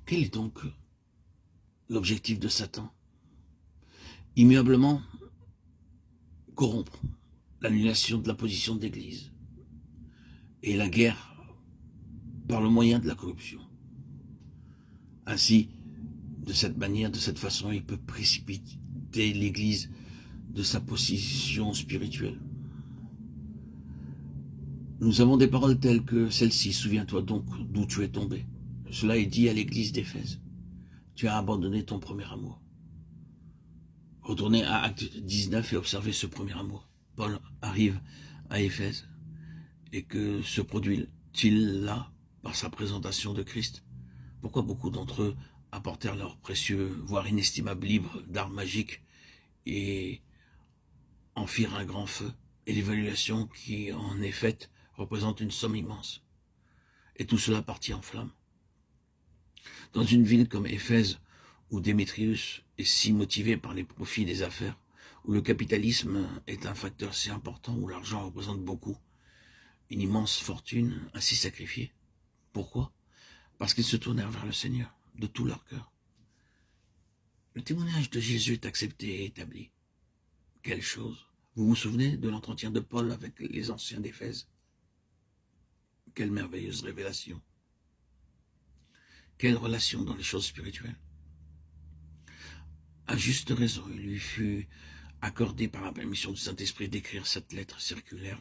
Quel est donc l'objectif de Satan? Immuablement corrompre, l'annulation de la position de l'Église et la guerre par le moyen de la corruption. Ainsi, de cette manière, de cette façon, il peut précipiter l'Église de sa position spirituelle. Nous avons des paroles telles que celle-ci: souviens-toi donc d'où tu es tombé. Cela est dit à l'église d'Éphèse. Tu as abandonné ton premier amour. Retournez à Acte 19 et observez ce premier amour. Paul arrive à Éphèse. Et que se produit-il là par sa présentation de Christ? Pourquoi beaucoup d'entre eux apportèrent leur précieux, voire inestimable livre d'art magique et en firent un grand feu? Et l'évaluation qui en est faite représente une somme immense. Et tout cela partit en flammes. Dans une ville comme Éphèse, où Démétrius est si motivé par les profits des affaires, où le capitalisme est un facteur si important, où l'argent représente beaucoup, une immense fortune ainsi sacrifiée. Pourquoi? Parce qu'ils se tournèrent vers le Seigneur de tout leur cœur. Le témoignage de Jésus est accepté et établi. Quelle chose! Vous vous souvenez de l'entretien de Paul avec les anciens d'Éphèse? Quelle merveilleuse révélation! Quelle relation dans les choses spirituelles! À juste raison, il lui fut accordé par la permission du Saint-Esprit d'écrire cette lettre circulaire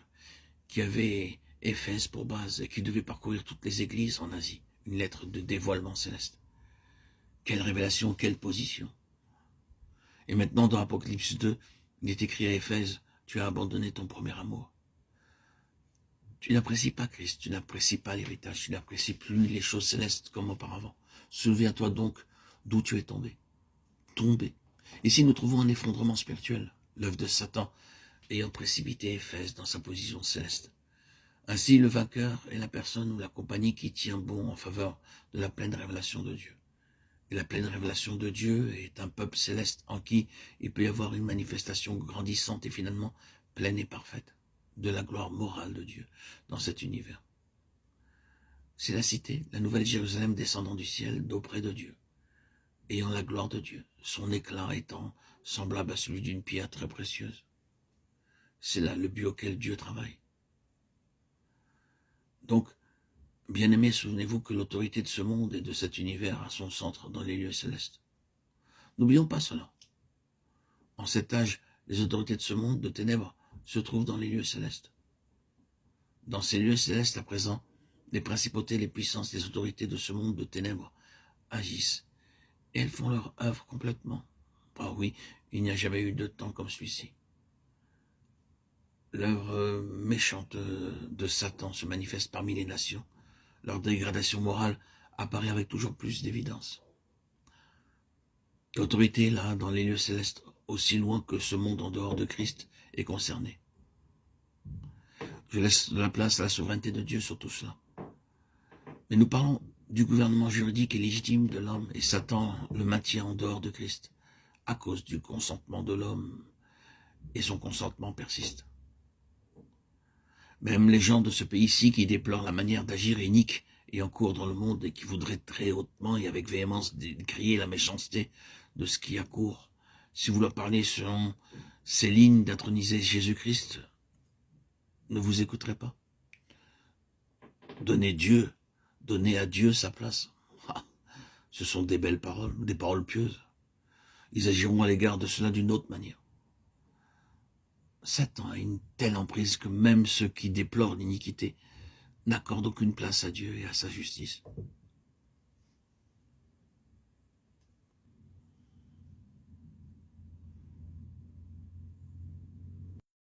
qui avait Éphèse pour base et qui devait parcourir toutes les églises en Asie. Une lettre de dévoilement céleste. Quelle révélation, quelle position! Et maintenant, dans Apocalypse 2, il est écrit à Éphèse: tu as abandonné ton premier amour. Tu n'apprécies pas Christ, tu n'apprécies pas l'héritage, tu n'apprécies plus les choses célestes comme auparavant. Souviens-toi donc d'où tu es tombé. Tombé. Ici, nous trouvons un effondrement spirituel, l'œuvre de Satan ayant précipité Éphèse dans sa position céleste. Ainsi, le vainqueur est la personne ou la compagnie qui tient bon en faveur de la pleine révélation de Dieu. Et la pleine révélation de Dieu est un peuple céleste en qui il peut y avoir une manifestation grandissante et finalement pleine et parfaite de la gloire morale de Dieu dans cet univers. C'est la cité, la nouvelle Jérusalem descendant du ciel d'auprès de Dieu, ayant la gloire de Dieu, son éclat étant semblable à celui d'une pierre très précieuse. C'est là le but auquel Dieu travaille. Donc, bien-aimés, souvenez-vous que l'autorité de ce monde et de cet univers a son centre dans les lieux célestes. N'oublions pas cela. En cet âge, les autorités de ce monde de ténèbres se trouvent dans les lieux célestes. Dans ces lieux célestes, à présent, les principautés, les puissances, les autorités de ce monde de ténèbres agissent. Et elles font leur œuvre complètement. Ah oui, il n'y a jamais eu de temps comme celui-ci. L'œuvre méchante de Satan se manifeste parmi les nations. Leur dégradation morale apparaît avec toujours plus d'évidence. L'autorité, là, dans les lieux célestes, aussi loin que ce monde en dehors de Christ, est concernée. Je laisse de la place à la souveraineté de Dieu sur tout cela. Mais nous parlons du gouvernement juridique et légitime de l'homme, et Satan le maintient en dehors de Christ, à cause du consentement de l'homme, et son consentement persiste. Même les gens de ce pays-ci qui déplorent la manière d'agir inique et en cours dans le monde et qui voudraient très hautement et avec véhémence décrier la méchanceté de ce qui accourt, si vous leur parlez selon ces lignes d'introniser Jésus-Christ, ne vous écouteraient pas. Donnez à Dieu sa place. Ah, ce sont des belles paroles, des paroles pieuses. Ils agiront à l'égard de cela d'une autre manière. Satan a une telle emprise que même ceux qui déplorent l'iniquité n'accordent aucune place à Dieu et à sa justice.